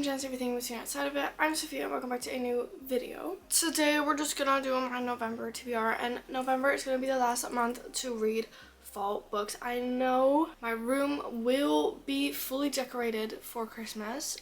and gents, everything we've seen outside of it. I'm Sophia and welcome back to a new video. Today we're just gonna do my November TBR, and November is gonna be the last month to read fall books. I know my room will be fully decorated for Christmas,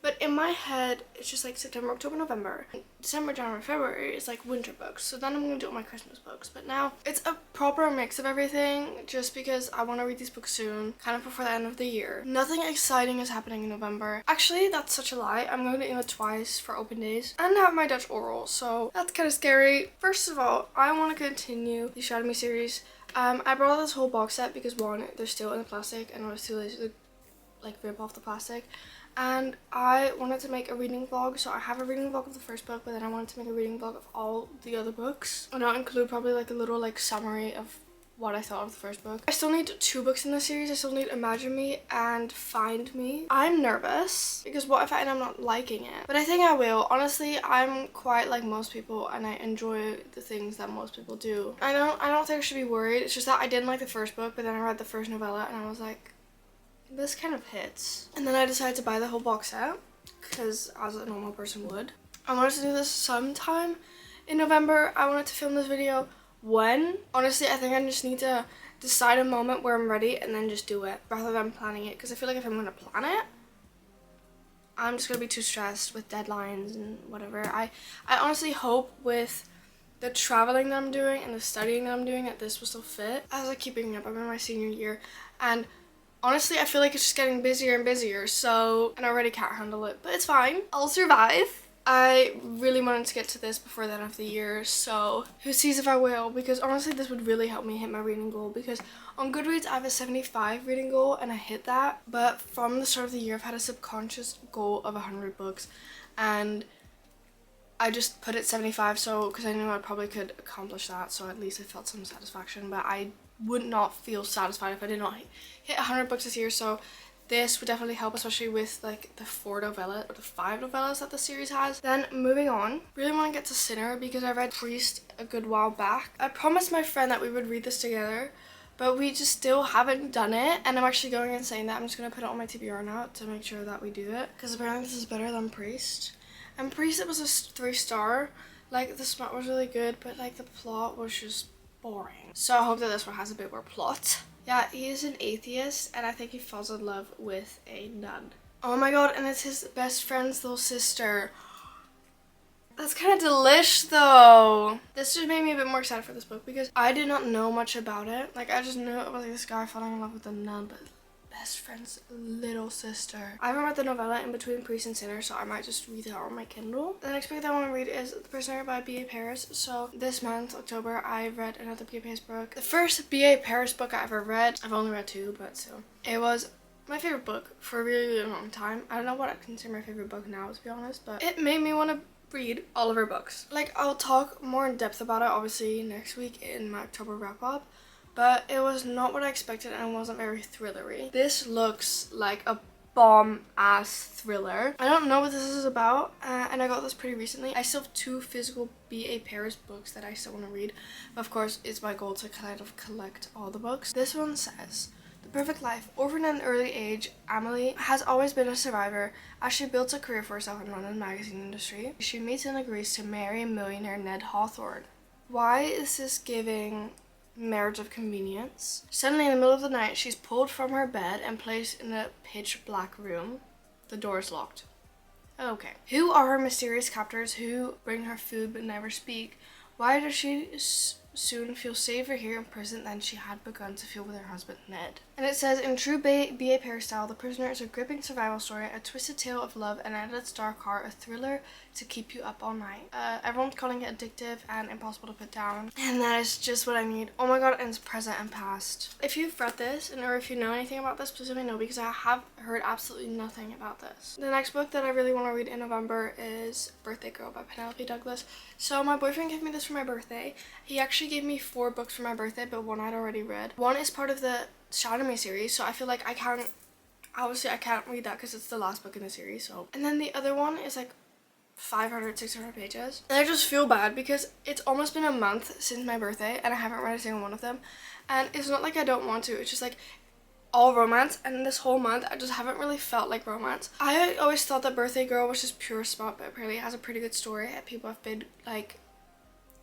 but in my head it's just like September, October, November. December, January, February is like winter books, so then I'm gonna do all my Christmas books. But now it's a proper mix of everything just because I want to read these books soon, kind of before the end of the year. Nothing exciting is happening in November. Actually, that's such a lie. I'm going to England twice for open days and have my Dutch oral, so that's kind of scary. First of all, I want to continue the Shadow Me series. I brought this whole box set because one, they're still in the plastic and I was too lazy to like rip off the plastic, and I wanted to make a reading vlog. So I have a reading vlog of the first book, but then I wanted to make a reading vlog of all the other books, and I'll include probably like a little like summary of what I thought of the first book. I still need 2 books in the series. I still need Imagine Me and Find Me. I'm nervous because what if I end up not liking it? But I think I will. Honestly, I'm quite like most people and I enjoy the things that most people do. I don't think I should be worried. It's just that I didn't like the first book, but then I read the first novella and I was like, this kind of hits. And then I decided to buy the whole box set because as a normal person would. I wanted to do this sometime in November. I wanted to film this video. When? Honestly, I think I just need to decide a moment where I'm ready and then just do it rather than planning it, because I feel like if I'm going to plan it, I'm just going to be too stressed with deadlines and whatever. I honestly hope with the traveling that I'm doing and the studying that I'm doing that this will still fit. As I keep bringing up, I'm in my senior year and honestly I feel like it's just getting busier and busier, so and I already can't handle it, but it's fine. I'll survive. I really wanted to get to this before the end of the year, so who sees if I will, because honestly this would really help me hit my reading goal, because on Goodreads I have a 75 reading goal and I hit that, but from the start of the year I've had a subconscious goal of 100 books and I just put it 75, so because I knew I probably could accomplish that, so at least I felt some satisfaction, but I would not feel satisfied if I did not hit 100 books this year. So this would definitely help, especially with like the 4 novellas or the 5 novellas that the series has. Then moving on, really want to get to Sinner because I read Priest a good while back. I promised my friend that we would read this together, but we just still haven't done it, and I'm actually going and saying that I'm just going to put it on my TBR now to make sure that we do it, because apparently this is better than Priest. And Priest, it was a 3-star. Like the smut was really good, but like the plot was just boring. So I hope that this one has a bit more plot. Yeah, he is an atheist and I think he falls in love with a nun. Oh my god, and it's his best friend's little sister. That's kind of delish though. This just made me a bit more excited for this book because I did not know much about it. Like I just knew it was like this guy falling in love with a nun, but best friend's little sister. I haven't read the novella in between Priest and Sinner, so I might just read it on my Kindle. The next book that I want to read is The Prisoner by B.A. Paris. So this month, October, I read another B.A. Paris book. The first B.A. Paris book I ever read, I've only read 2, but still. It was my favorite book for a really, really long time. I don't know what I consider my favorite book now, to be honest, but it made me want to read all of her books. Like, I'll talk more in depth about it, obviously, next week in my October wrap-up. But it was not what I expected and it wasn't very thrillery. This looks like a bomb-ass thriller. I don't know what this is about, and I got this pretty recently. I still have 2 physical B.A. Paris books that I still want to read. But of course, it's my goal to kind of collect all the books. This one says, The Perfect Life. Orphaned at an early age, Amelie has always been a survivor. As she builds a career for herself in the London magazine industry, she meets and agrees to marry millionaire Ned Hawthorne. Why is this giving marriage of convenience? Suddenly in the middle of the night she's pulled from her bed and placed in a pitch black room. The door is locked. Okay. Who are her mysterious captors who bring her food but never speak? Why does she soon feel safer here in prison than she had begun to feel with her husband Ned? And it says, in true B.A. Paris style, The Prisoner is a gripping survival story, a twisted tale of love, and at its dark heart, a thriller to keep you up all night. Everyone's calling it addictive and impossible to put down, and that is just what I need. Oh my god, and it's present and past. If you've read this, or if you know anything about this, please let me know, because I have heard absolutely nothing about this. The next book that I really want to read in November is Birthday Girl by Penelope Douglas. So my boyfriend gave me this for my birthday. He actually gave me 4 books for my birthday, but one I'd already read. One is part of the Shadow Me series, so I feel like I can't read that because it's the last book in the series. So, and then the other one is like 500-600 pages, and I just feel bad because it's almost been a month since my birthday and I haven't read a single one of them. And it's not like I don't want to, it's just like all romance, and this whole month I just haven't really felt like romance. I always thought that Birthday Girl was just pure smut, but apparently it has a pretty good story and people have been like,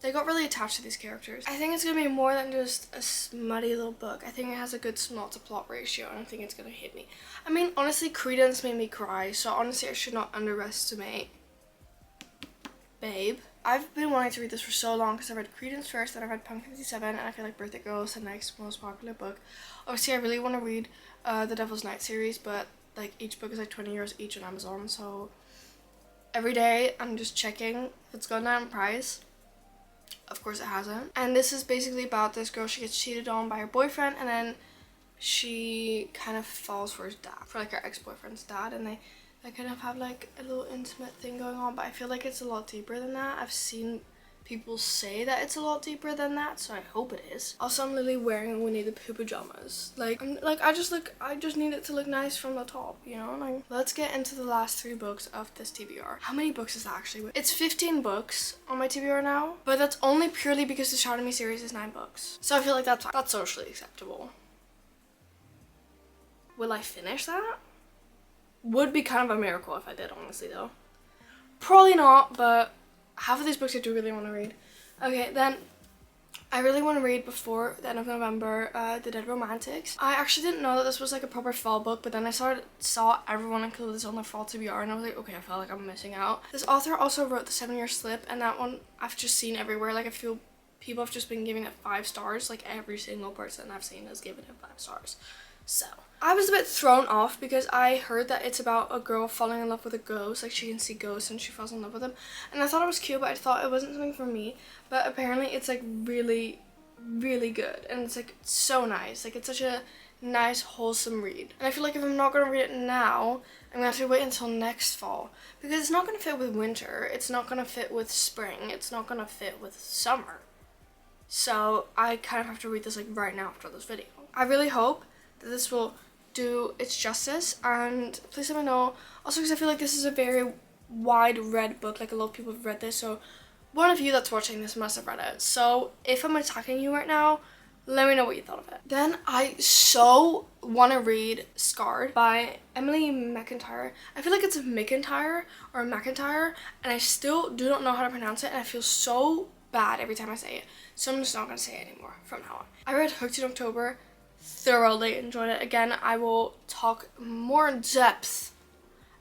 they got really attached to these characters. I think it's gonna be more than just a smutty little book. I think it has a good smut to plot ratio, and I think it's gonna hit me. I mean, honestly, Credence made me cry, so honestly I should not underestimate Babe. I've been wanting to read this for so long because I read Credence first, then I read Punk 57, and I feel like Birthday Girl is the next most popular book. Obviously, I really want to read the Devil's Night series, but like each book is like 20 euros each on Amazon, so every day I'm just checking if it's gone down in price. Of course it hasn't. And this is basically about this girl. She gets cheated on by her boyfriend, and then she kind of falls for his dad, for like her ex-boyfriend's dad, and they kind of have like a little intimate thing going on, but I feel like it's a lot deeper than that. I've seen people say that it's a lot deeper than that, so I hope it is. Also, I'm literally wearing Winnie the Pooh pajamas. I just need it to look nice from the top, you know? Like, let's get into the last 3 books of this TBR. How many books is that actually? It's 15 books on my TBR now, but that's only purely because the Shout at Me series is 9 books. So I feel like that's fine. That's socially acceptable. Will I finish that? Would be kind of a miracle if I did, honestly, though. Probably not, but half of these books I do really want to read. Okay, then I really want to read before the end of November The Dead Romantics. I actually didn't know that this was like a proper fall book, but then I saw everyone include this on their fall TBR, and I was like, okay, I felt like I'm missing out. This author also wrote The 7-Year Slip, and that one I've just seen everywhere. Like, I feel people have just been giving it 5 stars. Like, every single person I've seen has given it 5 stars. So I was a bit thrown off because I heard that it's about a girl falling in love with a ghost. Like, she can see ghosts and she falls in love with them, and I thought it was cute, but I thought it wasn't something for me. But apparently it's like really, really good, and it's like so nice. Like, it's such a nice, wholesome read, and I feel like if I'm not gonna read it now, I'm gonna have to wait until next fall, because it's not gonna fit with winter, it's not gonna fit with spring, it's not gonna fit with summer. So I kind of have to read this like right now after this video. I really hope that this will do its justice, and please let me know. Also, because I feel like this is a very wide read book, like a lot of people have read this, so one of you that's watching this must have read it. So if I'm attacking you right now, let me know what you thought of it. Then I so want to read Scarred by Emily McIntyre. I feel like it's a McIntyre or a McIntyre, and I still do not know how to pronounce it, and I feel so bad every time I say it, so I'm just not going to say it anymore from now on. I read Hooked in October, thoroughly enjoyed it. Again, I will talk more in depth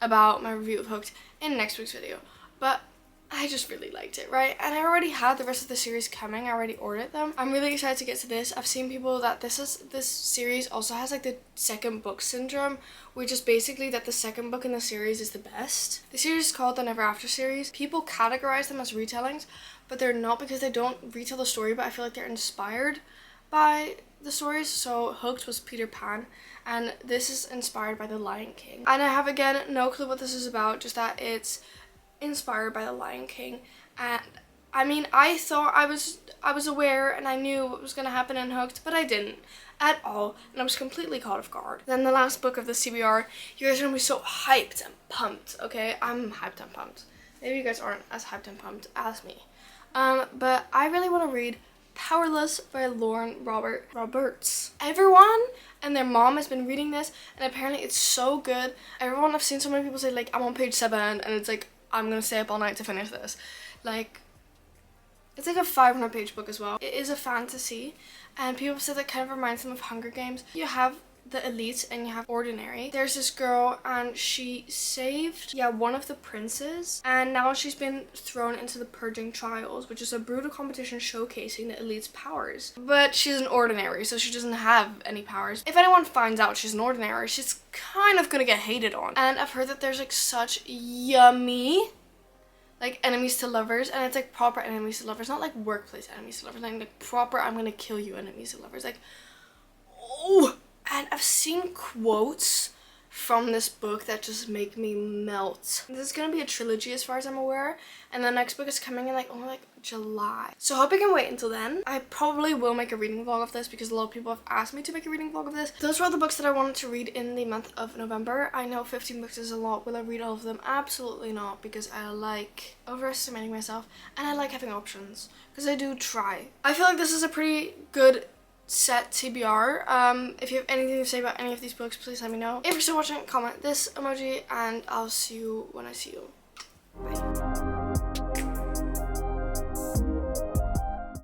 about my review of Hooked in next week's video, but I just really liked it, right? And I already had the rest of the series coming. I already ordered them. I'm really excited to get to this. I've seen people that this series also has like the second book syndrome, which is basically that the second book in the series is the best. The series is called the Never After series. People categorize them as retellings, but they're not, because they don't retell the story, but I feel like they're inspired by the stories. So Hooked was Peter Pan, and this is inspired by The Lion King. And I have, again, no clue what this is about, just that it's inspired by The Lion King. And I mean, I thought I was aware and I knew what was going to happen in Hooked, but I didn't at all, and I was completely caught off guard. Then the last book of the CBR, you guys are going to be so hyped and pumped, okay? I'm hyped and pumped. Maybe you guys aren't as hyped and pumped as me. But I really want to read Powerless by Lauren Roberts. Everyone and their mom has been reading this, and apparently it's so good. Everyone, I've seen so many people say, like, I'm on page 7, and it's like, I'm gonna stay up all night to finish this. Like, it's like a 500-page book as well. It is a fantasy, and people say that kind of reminds them of Hunger Games. You have the elites and you have ordinary. There's this girl, and she saved one of the princes, and now she's been thrown into the purging trials, which is a brutal competition showcasing the elite's powers. But she's an ordinary, so she doesn't have any powers. If anyone finds out she's an ordinary, she's kind of gonna get hated on. And I've heard that there's like such yummy like enemies to lovers, and it's like proper enemies to lovers, not like workplace enemies to lovers, like proper I'm gonna kill you enemies to lovers. Like, oh. And I've seen quotes from this book that just make me melt. This is gonna be a trilogy as far as I'm aware, and the next book is coming in like only like July. So I hope I can wait until then. I probably will make a reading vlog of this because a lot of people have asked me to make a reading vlog of this. Those were all the books that I wanted to read in the month of November. I know 15 books is a lot. Will I read all of them? Absolutely not, because I like overestimating myself and I like having options, because I do try. I feel like this is a pretty good set TBR. If you have anything to say about any of these books, please let me know. If you're still watching, comment this emoji, and I'll see you when I see you. Bye.